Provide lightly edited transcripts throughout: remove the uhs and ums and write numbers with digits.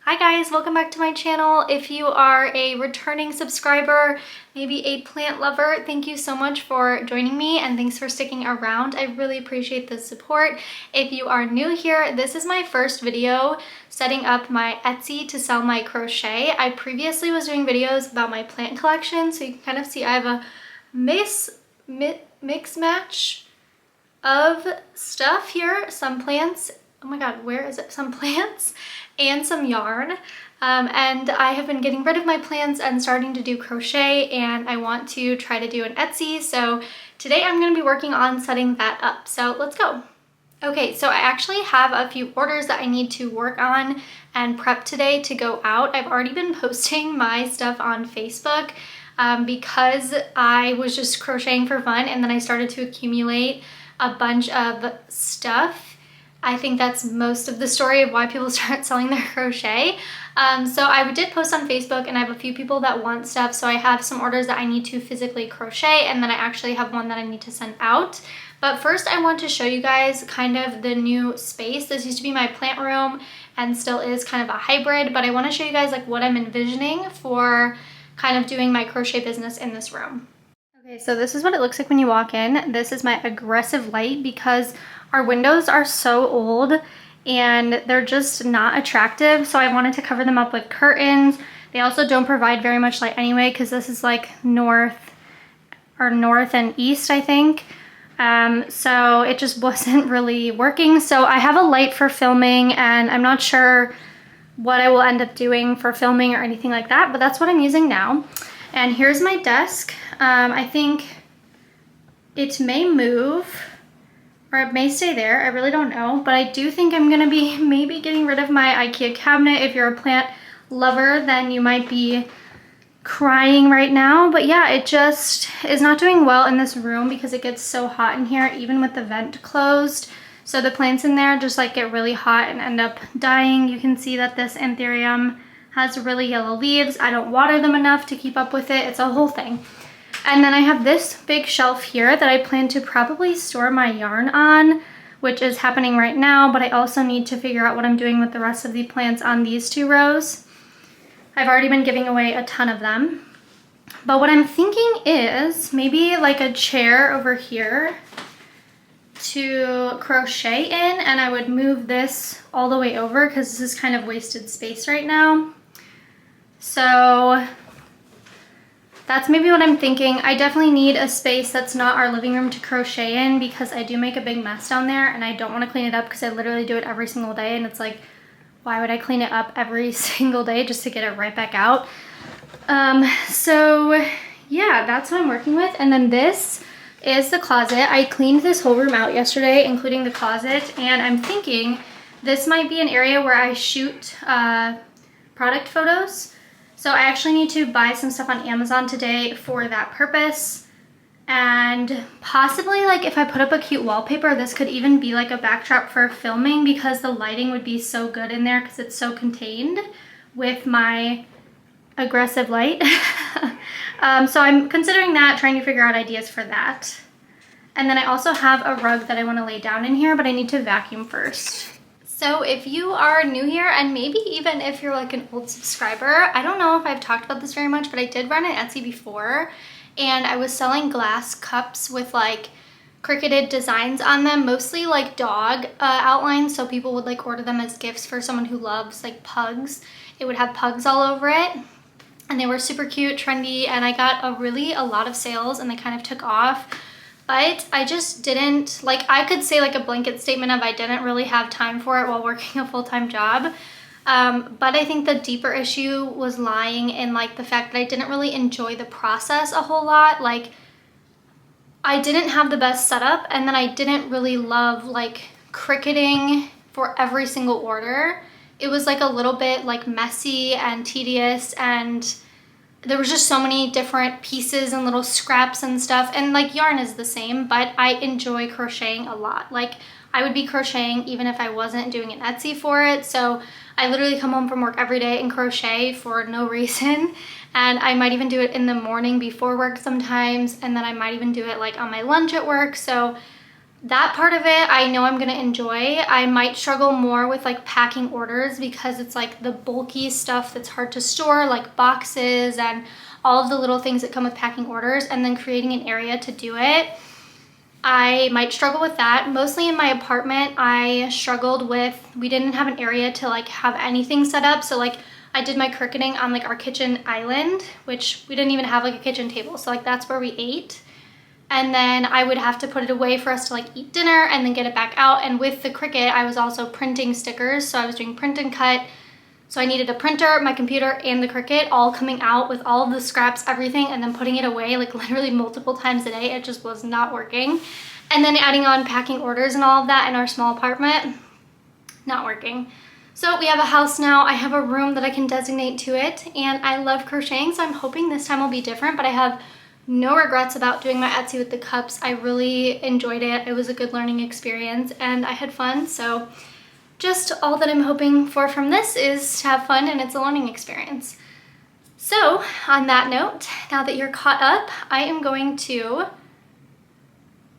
Hi guys, welcome back to my channel. If you are a returning subscriber, maybe a plant lover, thank you so much for joining me and thanks for sticking around. I really appreciate the support. If you are new here, this is my first video setting up my Etsy to sell my crochet. I previously was doing videos about my plant collection, so you can kind of see I have a mix match of stuff here. Some plants, oh my god, where is it? Some plants and some yarn. And I have been getting rid of my plants and starting to do crochet, and I want to try to do an Etsy. So today I'm going to be working on setting that up. So let's go. Okay, so I actually have a few orders that I need to work on and prep today to go out. I've already been posting my stuff on Facebook because I was just crocheting for fun, and then I started to accumulate a bunch of stuff. I think that's most of the story of why people start selling their crochet. So I did post on Facebook, and I have a few people that want stuff. So I have some orders that I need to physically crochet, and then I actually have one that I need to send out. But first I want to show you guys kind of the new space. This used to be my plant room and still is kind of a hybrid, but I want to show you guys like what I'm envisioning for kind of doing my crochet business in this room. Okay, so this is what it looks like when you walk in. This is my aggressive light because our windows are so old and they're just not attractive. So I wanted to cover them up with curtains. They also don't provide very much light anyway because this is like north and east, I think. So it just wasn't really working. So I have a light for filming, and I'm not sure what I will end up doing for filming or anything like that, but that's what I'm using now. And here's my desk. I think it may move or it may stay there. I really don't know, but I do think I'm gonna be maybe getting rid of my IKEA cabinet. If you're a plant lover, then you might be crying right now. But yeah, it just is not doing well in this room because it gets so hot in here, even with the vent closed. So the plants in there just like get really hot and end up dying. You can see that this anthurium has really yellow leaves. I don't water them enough to keep up with it. It's a whole thing. And then I have this big shelf here that I plan to probably store my yarn on, which is happening right now, but I also need to figure out what I'm doing with the rest of the plants on these two rows. I've already been giving away a ton of them. But what I'm thinking is maybe like a chair over here to crochet in, and I would move this all the way over because this is kind of wasted space right now. So that's maybe what I'm thinking. I definitely need a space that's not our living room to crochet in because I do make a big mess down there, and I don't want to clean it up because I literally do it every single day, and it's like, why would I clean it up every single day just to get it right back out? So yeah, that's what I'm working with. And then this is the closet. I cleaned this whole room out yesterday, including the closet, and I'm thinking this might be an area where I shoot product photos. So I actually need to buy some stuff on Amazon today for that purpose. And possibly like if I put up a cute wallpaper, this could even be like a backdrop for filming because the lighting would be so good in there because it's so contained with my aggressive light. So I'm considering that, trying to figure out ideas for that. And then I also have a rug that I want to lay down in here, but I need to vacuum first. So if you are new here, and maybe even if you're like an old subscriber, I don't know if I've talked about this very much, but I did run an Etsy before, and I was selling glass cups with like cricketed designs on them, mostly like dog outlines, so people would like order them as gifts for someone who loves like pugs. It would have pugs all over it, and they were super cute, trendy, and I got a lot of sales, and they kind of took off. But I just didn't, like, I could say like a blanket statement of I didn't really have time for it while working a full-time job. But I think the deeper issue was lying in like the fact that I didn't really enjoy the process a whole lot. Like, I didn't have the best setup, and then I didn't really love like cricketing for every single order. It was like a little bit like messy and tedious, and there was just so many different pieces and little scraps and stuff, and like yarn is the same, but I enjoy crocheting a lot. Like, I would be crocheting even if I wasn't doing an Etsy for it. So I literally come home from work every day and crochet for no reason. And I might even do it in the morning before work sometimes, and then I might even do it like on my lunch at work. So that part of it I know I'm gonna enjoy. I might struggle more with like packing orders because it's like the bulky stuff that's hard to store, like boxes and all of the little things that come with packing orders, and then creating an area to do it. I might struggle with that. Mostly in my apartment, I struggled with, we didn't have an area to like have anything set up. So like I did my cricketing on like our kitchen island, which we didn't even have like a kitchen table. So like that's where we ate. And then I would have to put it away for us to like eat dinner and then get it back out. And with the Cricut, I was also printing stickers. So I was doing print and cut. So I needed a printer, my computer, and the Cricut all coming out with all of the scraps, everything, and then putting it away like literally multiple times a day. It just was not working. And then adding on packing orders and all of that in our small apartment, not working. So we have a house now. I have a room that I can designate to it, and I love crocheting, so I'm hoping this time will be different, but I have no regrets about doing my Etsy with the cups. I really enjoyed it. It was a good learning experience, and I had fun, so just all that I'm hoping for from this is to have fun, and it's a learning experience. So on that note, now that you're caught up, I am going to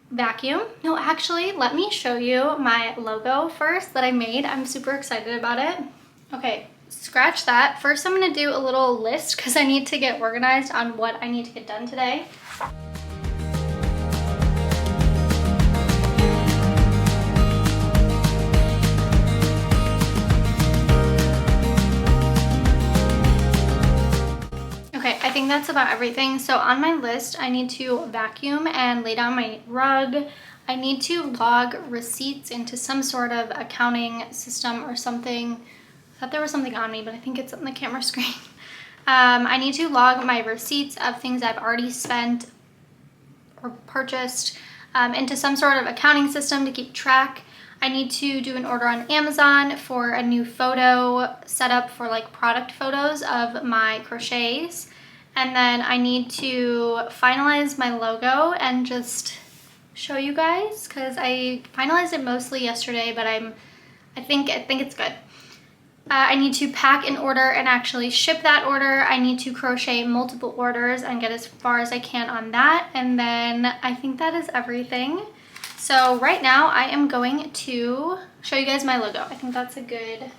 vacuum. No, actually, let me show you my logo first that I made. I'm super excited about it. Okay, scratch that. First, I'm gonna do a little list because I need to get organized on what I need to get done today. Okay, I think that's about everything. So on my list, I need to vacuum and lay down my rug. I need to log receipts into some sort of accounting system or something. I thought there was something on me, but I think it's on the camera screen. I need to log my receipts of things I've already spent or purchased into some sort of accounting system to keep track. I need to do an order on Amazon for a new photo setup for like product photos of my crochets. And then I need to finalize my logo and just show you guys because I finalized it mostly yesterday, but I think it's good. I need to pack an order and actually ship that order. I need to crochet multiple orders and get as far as I can on that. And then I think that is everything. So right now I am going to show you guys my logo. I think that's a good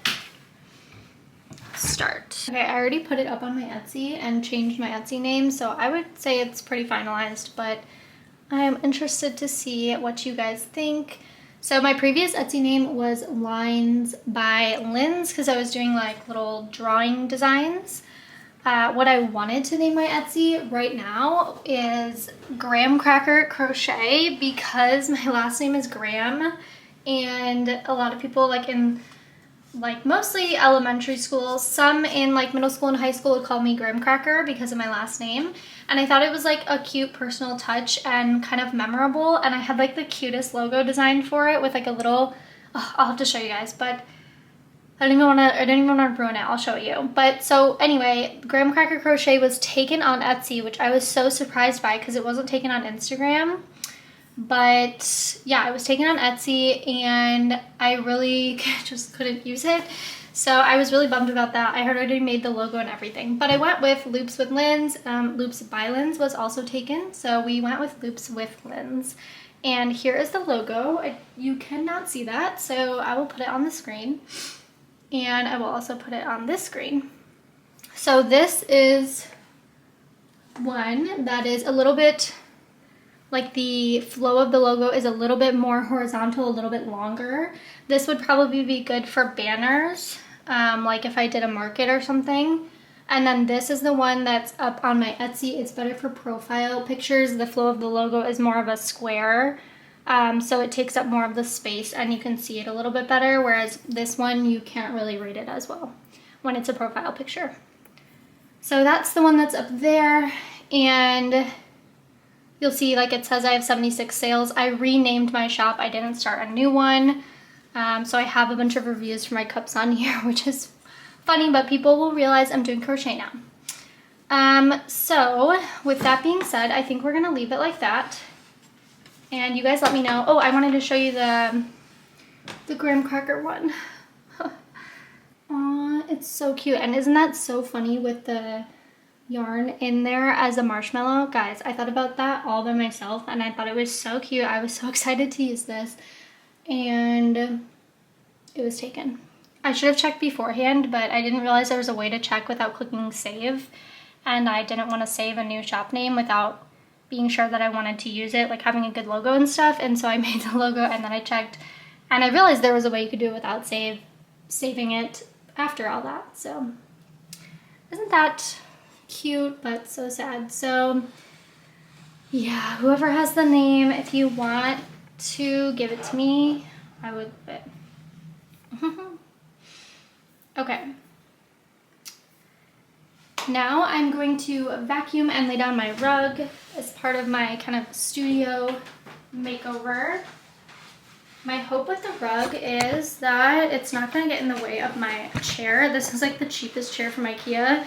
start. Okay, I already put it up on my Etsy and changed my Etsy name, so I would say it's pretty finalized, but I'm interested to see what you guys think. So my previous Etsy name was Lines by Linz because I was doing like little drawing designs. What I wanted to name my Etsy right now is Graham Cracker Crochet because my last name is Graham, and a lot of people like in like mostly elementary school, some in like middle school and high school would call me Graham Cracker because of my last name. And I thought it was like a cute personal touch and kind of memorable. And I had like the cutest logo designed for it with like a little, I'll have to show you guys, but I don't even want to ruin it. I'll show you. But so anyway, Graham Cracker Crochet was taken on Etsy, which I was so surprised by because it wasn't taken on Instagram. But yeah, I was taken on Etsy and I really just couldn't use it. So I was really bummed about that. I had already made the logo and everything. But I went with Loops with Linz. Loops by Linz was also taken. So we went with Loops with Linz. And here is the logo. You cannot see that, so I will put it on the screen. And I will also put it on this screen. So this is one that is a little bit, like the flow of the logo is a little bit more horizontal, a little bit longer. This would probably be good for banners, like if I did a market or something. And then this is the one that's up on my Etsy. It's better for profile pictures. The flow of the logo is more of a square, so it takes up more of the space and you can see it a little bit better, whereas this one you can't really read it as well when it's a profile picture. So that's the one that's up there, and you'll see like it says I have 76 sales. I renamed my shop. I didn't start a new one. So I have a bunch of reviews for my cups on here, which is funny, but people will realize I'm doing crochet now. So with that being said, I think we're gonna leave it like that. And you guys let me know. Oh, I wanted to show you the graham cracker one. Aw, it's so cute. And isn't that so funny with the yarn in there as a marshmallow. Guys, I thought about that all by myself and I thought it was so cute. I was so excited to use this and it was taken. I should have checked beforehand, but I didn't realize there was a way to check without clicking save, and I didn't want to save a new shop name without being sure that I wanted to use it, like having a good logo and stuff. And so I made the logo and then I checked and I realized there was a way you could do it without saving it after all that. So isn't that cute, but so sad. So yeah, whoever has the name, if you want to give it to me, I would love it. Okay. Now I'm going to vacuum and lay down my rug as part of my kind of studio makeover. My hope with the rug is that it's not going to get in the way of my chair. This is like the cheapest chair from IKEA.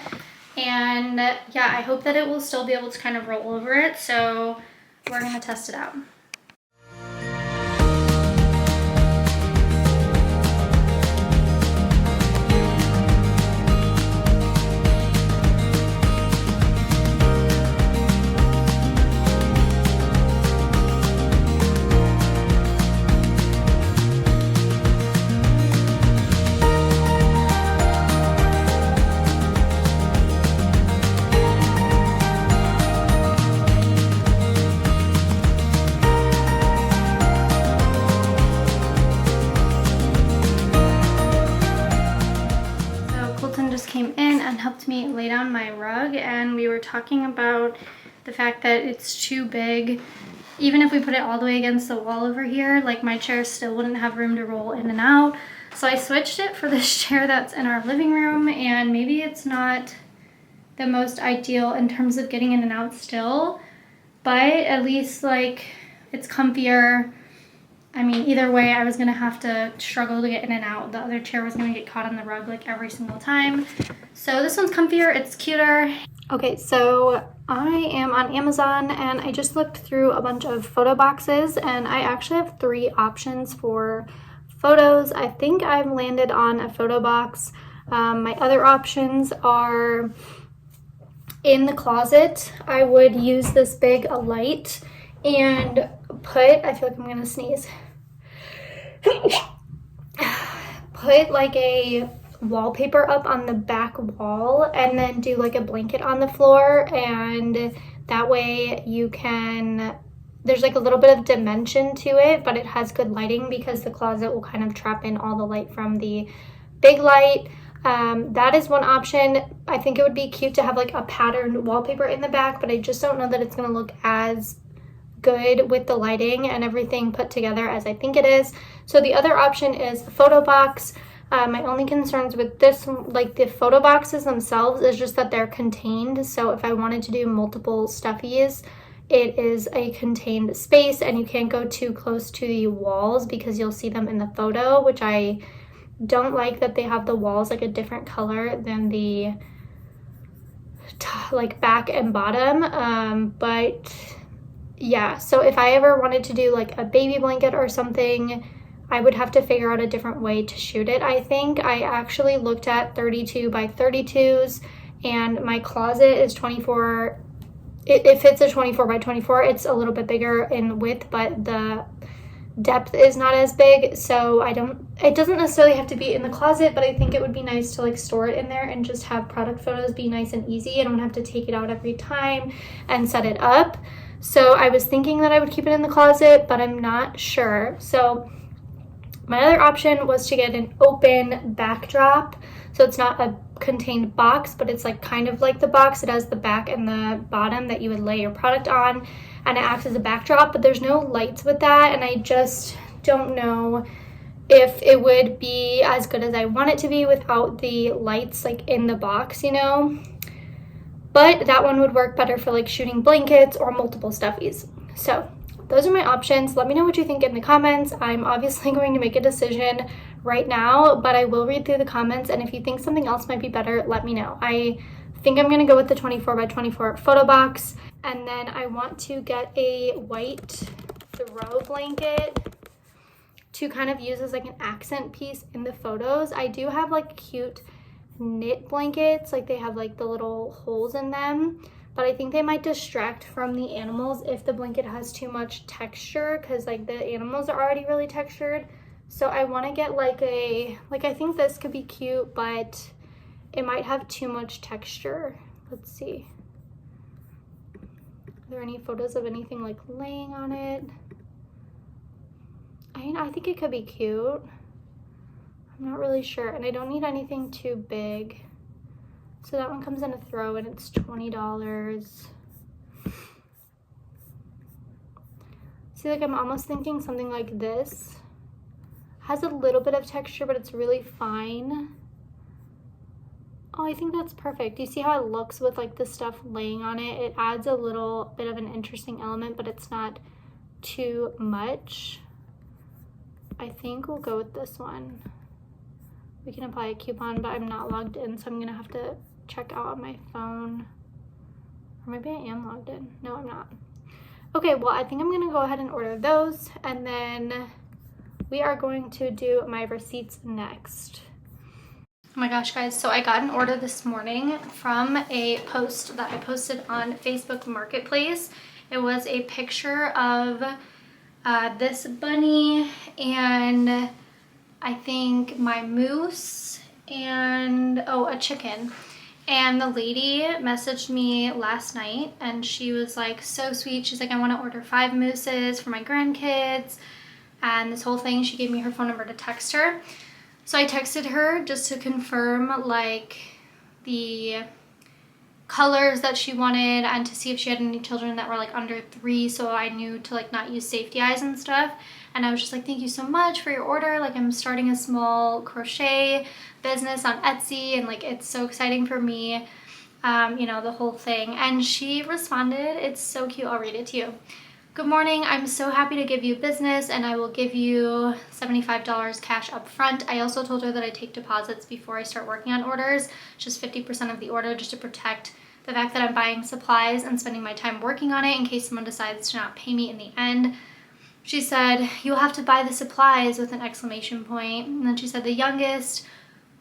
And yeah, I hope that it will still be able to kind of roll over it. So we're going to test it out. Helped me lay down my rug, and we were talking about the fact that it's too big. Even if we put it all the way against the wall over here, like my chair still wouldn't have room to roll in and out. So I switched it for this chair that's in our living room, and maybe it's not the most ideal in terms of getting in and out still, but at least like it's comfier. I mean, either way, I was gonna have to struggle to get in and out. The other chair was gonna get caught on the rug like every single time. So this one's comfier, it's cuter. Okay, so I am on Amazon and I just looked through a bunch of photo boxes and I actually have 3 options for photos. I think I've landed on a photo box. My other options are in the closet. I would use this big light and I feel like I'm gonna sneeze. Put like a wallpaper up on the back wall and then do like a blanket on the floor, and that way you can, there's like a little bit of dimension to it, but it has good lighting because the closet will kind of trap in all the light from the big light. That is one option. I think it would be cute to have like a patterned wallpaper in the back, but I just don't know that it's gonna look as good with the lighting and everything put together as I think it is. So the other option is a photo box. My only concerns with this, like the photo boxes themselves, is just that they're contained. So if I wanted to do multiple stuffies, it is a contained space and you can't go too close to the walls because you'll see them in the photo, which I don't like, that they have the walls like a different color than the like back and bottom. But yeah, so if I ever wanted to do like a baby blanket or something, I would have to figure out a different way to shoot it. I think I actually looked at 32 by 32s and my closet is 24. It fits a 24 by 24. It's a little bit bigger in width, but the depth is not as big. So it doesn't necessarily have to be in the closet, but I think it would be nice to like store it in there and just have product photos be nice and easy. I don't have to take it out every time and set it up. So I was thinking that I would keep it in the closet, but I'm not sure. So my other option was to get an open backdrop. So it's not a contained box, but it's like kind of like the box. It has the back and the bottom that you would lay your product on, and it acts as a backdrop, but there's no lights with that, and I just don't know if it would be as good as I want it to be without the lights like in the box, you know? But that one would work better for like shooting blankets or multiple stuffies. So those are my options. Let me know what you think in the comments. I'm obviously going to make a decision right now, but I will read through the comments, and if you think something else might be better, let me know. I think I'm going to go with the 24 by 24 photo box, and then I want to get a white throw blanket to kind of use as like an accent piece in the photos. I do have like cute knit blankets, like they have like the little holes in them, but I think they might distract from the animals if the blanket has too much texture, because like the animals are already really textured. So I want to get like I think this could be cute, but it might have too much texture. Let's see. Are there any photos of anything like laying on it? I think it could be cute. I'm not really sure, and I don't need anything too big. So that one comes in a throw and it's $20. See, like I'm almost thinking something like this. Has a little bit of texture, but it's really fine. Oh, I think that's perfect. You see how it looks with like the stuff laying on it? It adds a little bit of an interesting element, but it's not too much. I think we'll go with this one. We can apply a coupon, but I'm not logged in, so I'm gonna have to check out on my phone. Or maybe I am logged in. No, I'm not. Okay, well, I think I'm gonna go ahead and order those, and then we are going to do my receipts next. Oh my gosh, guys, so I got an order this morning from a post that I posted on Facebook Marketplace. It was a picture of this bunny and I think my moose and a chicken. And the lady messaged me last night and she was like so sweet. She's like, I want to order 5 mooses for my grandkids and this whole thing. She gave me her phone number to text her. So I texted her just to confirm like the colors that she wanted and to see if she had any children that were like under 3, so I knew to like not use safety eyes and stuff. And I was just like, thank you so much for your order. Like I'm starting a small crochet business on Etsy and like it's so exciting for me, you know, the whole thing. And she responded, it's so cute, I'll read it to you. Good morning, I'm so happy to give you business and I will give you $75 cash up front. I also told her that I take deposits before I start working on orders, just 50% of the order, just to protect the fact that I'm buying supplies and spending my time working on it in case someone decides to not pay me in the end. She said, you'll have to buy the supplies with an exclamation point. And then she said the youngest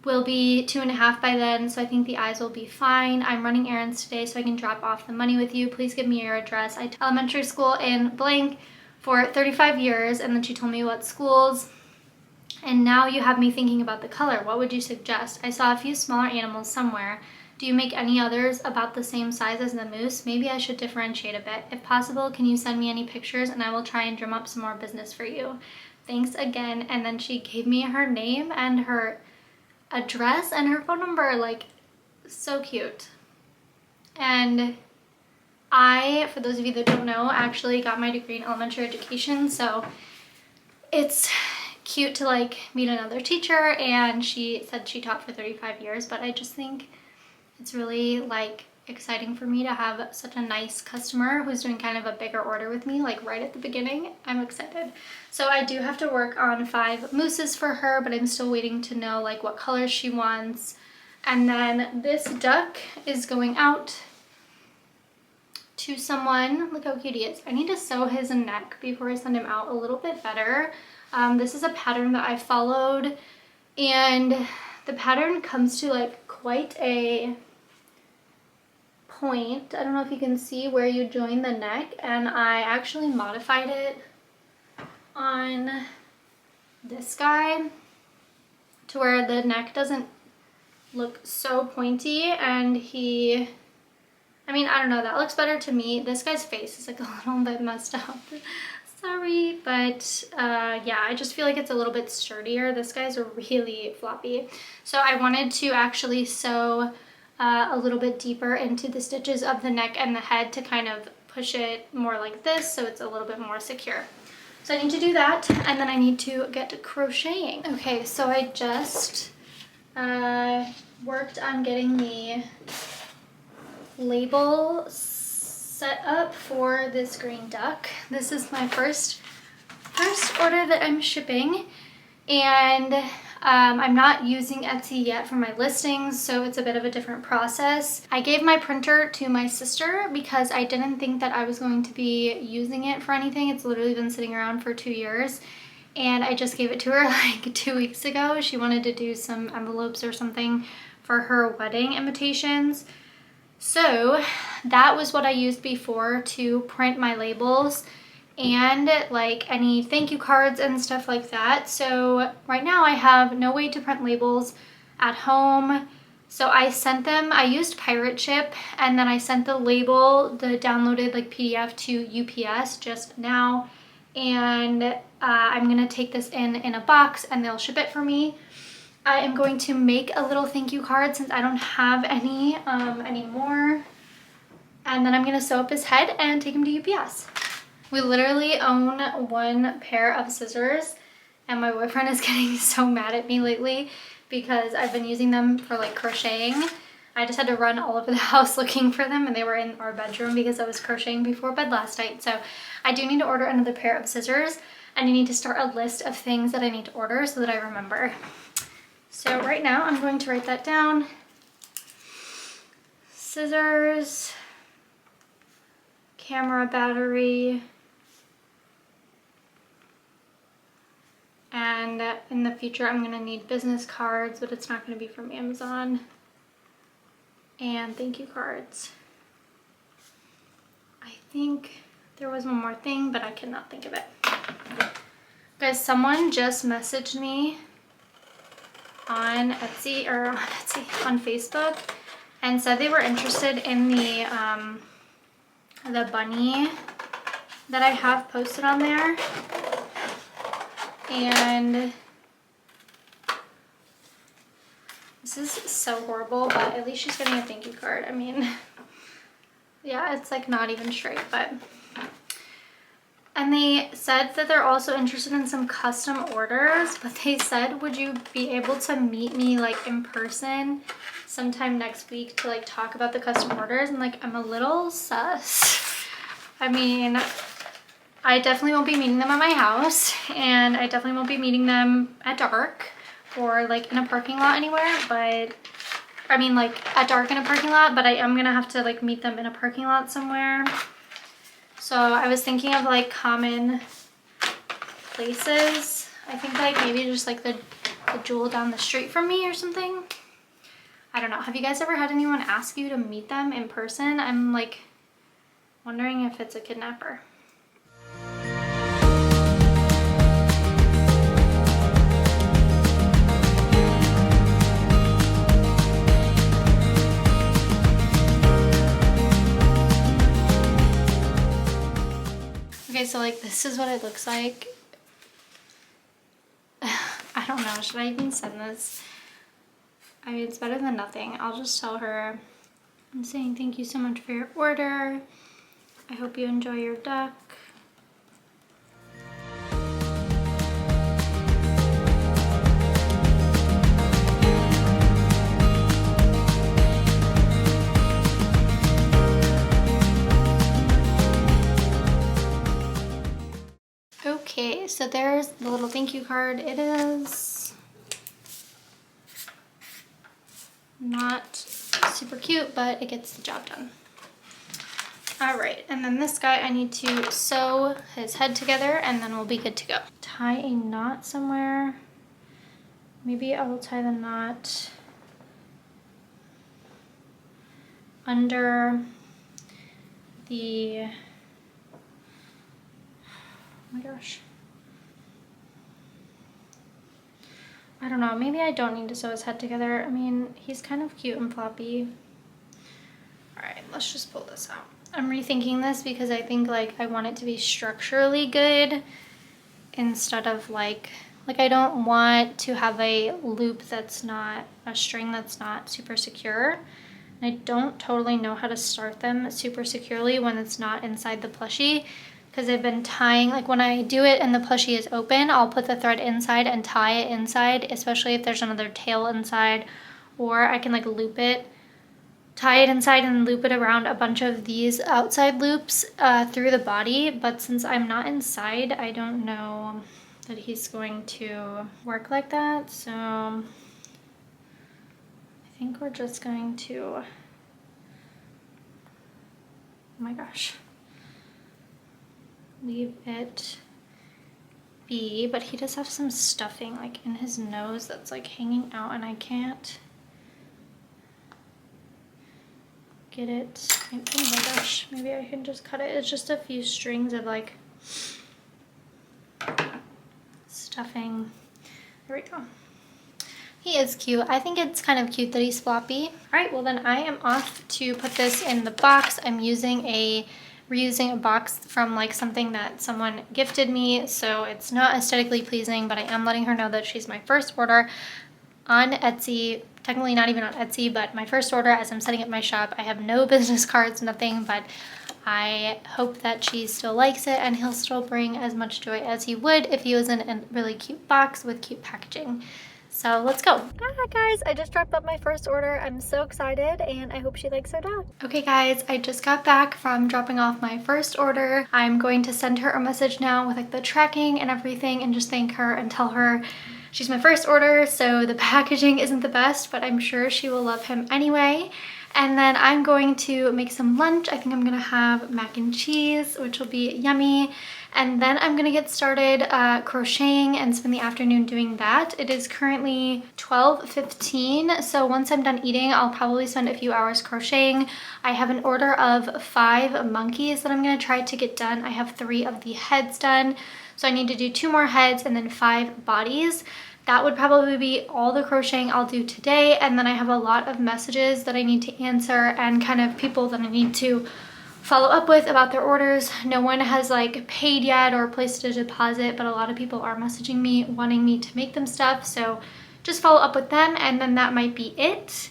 will be 2.5 by then, so I think the eyes will be fine. I'm running errands today so I can drop off the money with you. Please give me your address. I taught elementary school in blank for 35 years, and then she told me what schools. And now you have me thinking about the color. What would you suggest? I saw a few smaller animals somewhere. Do you make any others about the same size as the moose? Maybe I should differentiate a bit. If possible, can you send me any pictures and I will try and drum up some more business for you. Thanks again. And then she gave me her name and her address and her phone number. Like, so cute. And I, for those of you that don't know, actually got my degree in elementary education, so it's cute to like meet another teacher. And she said she taught for 35 years, but I just think it's really like exciting for me to have such a nice customer who's doing kind of a bigger order with me, like right at the beginning. I'm excited. So I do have to work on 5 mooses for her, but I'm still waiting to know like what colors she wants. And then this duck is going out to someone. Look how cute he is. I need to sew his neck before I send him out a little bit better. This is a pattern that I followed, and the pattern comes to like quite a point. I don't know if you can see where you join the neck, and I actually modified it on this guy to where the neck doesn't look so pointy, and I mean, I don't know, that looks better to me. This guy's face is like a little bit messed up. Sorry, but yeah, I just feel like it's a little bit sturdier. This guy's really floppy. So I wanted to actually sew a little bit deeper into the stitches of the neck and the head to kind of push it more like this so it's a little bit more secure. So I need to do that, and then I need to get crocheting. Okay, so I just worked on getting the label set up for this green duck. This is my first order that I'm shipping, and I'm not using Etsy yet for my listings, so it's a bit of a different process. I gave my printer to my sister because I didn't think that I was going to be using it for anything. It's literally been sitting around for 2 years, and I just gave it to her like 2 weeks ago. She wanted to do some envelopes or something for her wedding invitations. So that was what I used before to print my labels and like any thank you cards and stuff like that. So right now I have no way to print labels at home. So I sent them, I used Pirate Ship, and then I sent the label, the downloaded like PDF to UPS just now. And I'm gonna take this in a box and they'll ship it for me. I am going to make a little thank you card since I don't have any anymore. And then I'm gonna sew up his head and take him to UPS. We literally own one pair of scissors and my boyfriend is getting so mad at me lately because I've been using them for like crocheting. I just had to run all over the house looking for them and they were in our bedroom because I was crocheting before bed last night. So I do need to order another pair of scissors and I need to start a list of things that I need to order so that I remember. So right now I'm going to write that down. Scissors, camera battery, and in the future I'm gonna need business cards, but it's not gonna be from Amazon, and thank you cards. I think there was one more thing, but I cannot think of it. Guys, someone just messaged me on Etsy, or on Facebook, and said they were interested in the bunny that I have posted on there. And this is so horrible, but at least she's getting a thank you card. I mean, yeah, it's like not even straight, but. And they said that they're also interested in some custom orders, but they said, would you be able to meet me like in person sometime next week to like talk about the custom orders? And like, I'm a little sus. I mean, I definitely won't be meeting them at my house, and I definitely won't be meeting them at dark or like in a parking lot anywhere, but I mean like at dark in a parking lot, but I am gonna have to like meet them in a parking lot somewhere. So I was thinking of like common places. I think like maybe just like the Jewel down the street from me or something. I don't know. Have you guys ever had anyone ask you to meet them in person? I'm like wondering if it's a kidnapper. Okay, so like this is what it looks like. I don't know, should I even send this? I mean, it's better than nothing. I'll just tell her, I'm saying thank you so much for your order. I hope you enjoy your duck. Okay, so there's the little thank you card. It is not super cute, but it gets the job done. All right, and then this guy, I need to sew his head together and then we'll be good to go. Tie a knot somewhere. Maybe I will tie the knot under the, oh my gosh. I don't know, maybe I don't need to sew his head together. I mean, he's kind of cute and floppy. All right, let's just pull this out. I'm rethinking this because I think like I want it to be structurally good instead of like I don't want to have a loop that's not, a string that's not super secure. And I don't totally know how to start them super securely when it's not inside the plushie, because I've been tying, like when I do it and the plushie is open, I'll put the thread inside and tie it inside, especially if there's another tail inside, or I can like loop it, tie it inside and loop it around a bunch of these outside loops through the body. But since I'm not inside, I don't know that he's going to work like that. So I think we're just going to, oh my gosh, leave it be. But he does have some stuffing like in his nose that's like hanging out and I can't get it. Oh my gosh, maybe I can just cut it. It's just a few strings of like stuffing. There we go. He is cute. I think it's kind of cute that he's floppy. All right, well then I am off to put this in the box. I'm reusing a box from like something that someone gifted me, so it's not aesthetically pleasing, but I am letting her know that she's my first order on Etsy. Technically not even on Etsy, but my first order as I'm setting up my shop. I have no business cards, nothing, but I hope that she still likes it and he'll still bring as much joy as he would if he was in a really cute box with cute packaging. So let's go. Ah, guys, I just dropped up my first order. I'm so excited and I hope she likes her dog. Okay guys, I just got back from dropping off my first order. I'm going to send her a message now with like the tracking and everything and just thank her and tell her she's my first order, so the packaging isn't the best, but I'm sure she will love him anyway. And then I'm going to make some lunch. I think I'm gonna have mac and cheese, which will be yummy. And then I'm gonna get started crocheting and spend the afternoon doing that. It is currently 12:15, so once I'm done eating, I'll probably spend a few hours crocheting. I have an order of 5 monkeys that I'm gonna try to get done. I have 3 of the heads done, so I need to do 2 more heads and then 5 bodies. That would probably be all the crocheting I'll do today, and then I have a lot of messages that I need to answer and kind of people that I need to follow up with about their orders. No one has like paid yet or placed a deposit, but a lot of people are messaging me wanting me to make them stuff, so just follow up with them and then that might be it.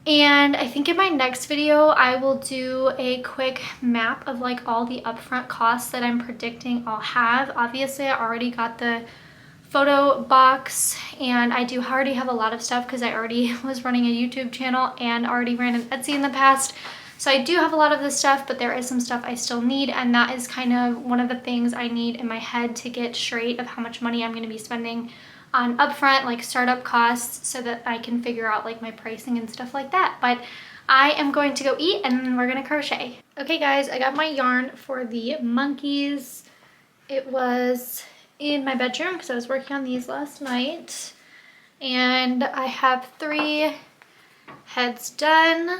And I think in my next video I will do a quick map of like all the upfront costs that I'm predicting I'll have. Obviously I already got the photo box and I do already have a lot of stuff because I already was running a YouTube channel and already ran an Etsy in the past. So I do have a lot of this stuff, but there is some stuff I still need, and that is kind of one of the things I need in my head to get straight of how much money I'm going to be spending on upfront, like startup costs, so that I can figure out like my pricing and stuff like that. But I am going to go eat and then we're going to crochet. Okay guys, I got my yarn for the monkeys. It was in my bedroom because I was working on these last night. And I have 3 heads done.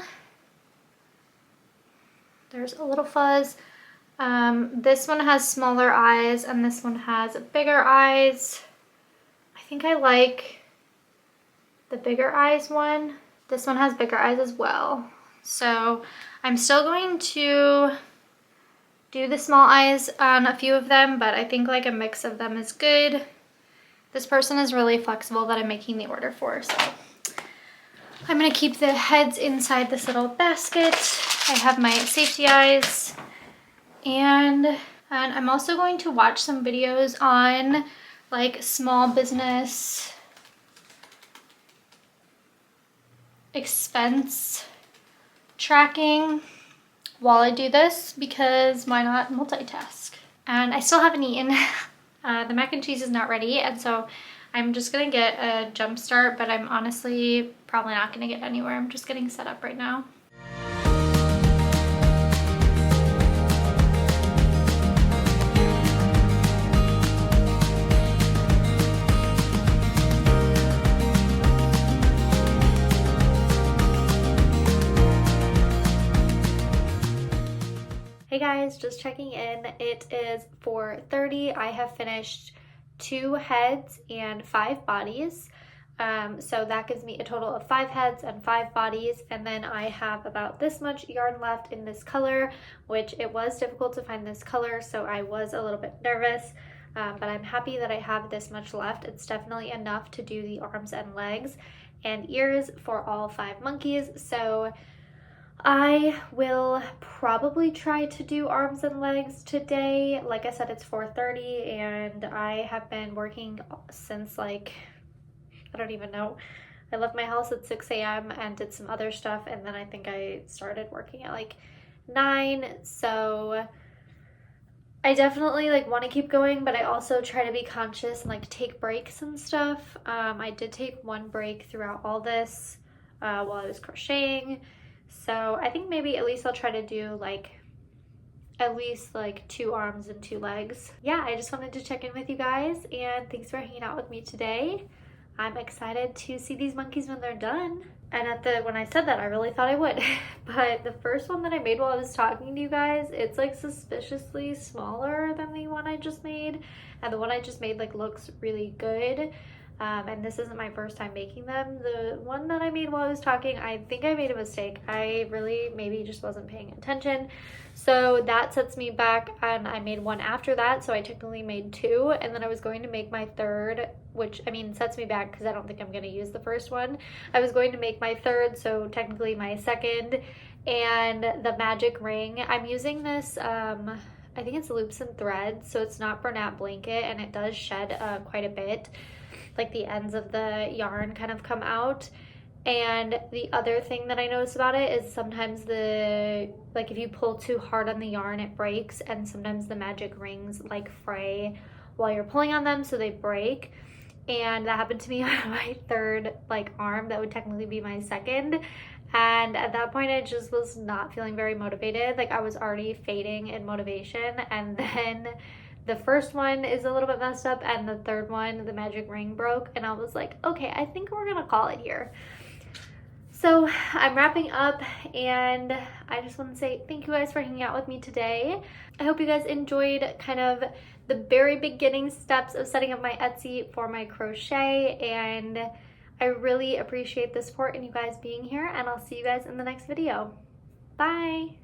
There's a little fuzz. This one has smaller eyes and this one has bigger eyes. I think I like the bigger eyes one. This one has bigger eyes as well. So I'm still going to do the small eyes on a few of them, but I think like a mix of them is good. This person is really flexible that I'm making the order for, so I'm gonna keep the heads inside this little basket. I have my safety eyes, and I'm also going to watch some videos on like small business expense tracking while I do this, because why not multitask? And I still haven't eaten. The mac and cheese is not ready, and so I'm just gonna get a jump start, but I'm honestly probably not gonna get anywhere. I'm just getting set up right now. Hey guys, just checking in. It is 4:30. I have finished 2 heads and 5 bodies. So that gives me a total of 5 heads and 5 bodies. And then I have about this much yarn left in this color, which it was difficult to find this color, so I was a little bit nervous. But I'm happy that I have this much left. It's definitely enough to do the arms and legs and ears for all 5 monkeys. So I will probably try to do arms and legs today. Like I said, it's 4:30 and I have been working since like, I don't even know. I left my house at 6 a.m. and did some other stuff, and then I think I started working at like 9. So I definitely like want to keep going, but I also try to be conscious and like take breaks and stuff. I did take 1 break throughout all this while I was crocheting. So I think maybe at least I'll try to do like at least like 2 arms and 2 legs. Yeah, I just wanted to check in with you guys, and thanks for hanging out with me today. I'm excited to see these monkeys when they're done. And when I said that, I really thought I would. But the first one that I made while I was talking to you guys, it's like suspiciously smaller than the one I just made. And the one I just made like looks really good. And this isn't my first time making them. The one that I made while I was talking, I think I made a mistake. I really maybe just wasn't paying attention. So that sets me back, and I made one after that, so I technically made two, and then I was going to make my third, which, I mean, sets me back because I don't think I'm going to use the first one. I was going to make my third, so technically my second, and the magic ring. I'm using this, I think it's Loops and Threads, so it's not Bernat Blanket, and it does shed quite a bit. Like the ends of the yarn kind of come out. And the other thing that I notice about it is sometimes like if you pull too hard on the yarn, it breaks, and sometimes the magic rings like fray while you're pulling on them, so they break. And that happened to me on my third like arm. That would technically be my second. And at that point, I just was not feeling very motivated. Like I was already fading in motivation, and then the first one is a little bit messed up, and the third one, the magic ring, broke, and I was like, okay, I think we're gonna call it here. So I'm wrapping up, and I just want to say thank you guys for hanging out with me today. I hope you guys enjoyed kind of the very beginning steps of setting up my Etsy for my crochet, and I really appreciate the support and you guys being here, and I'll see you guys in the next video. Bye!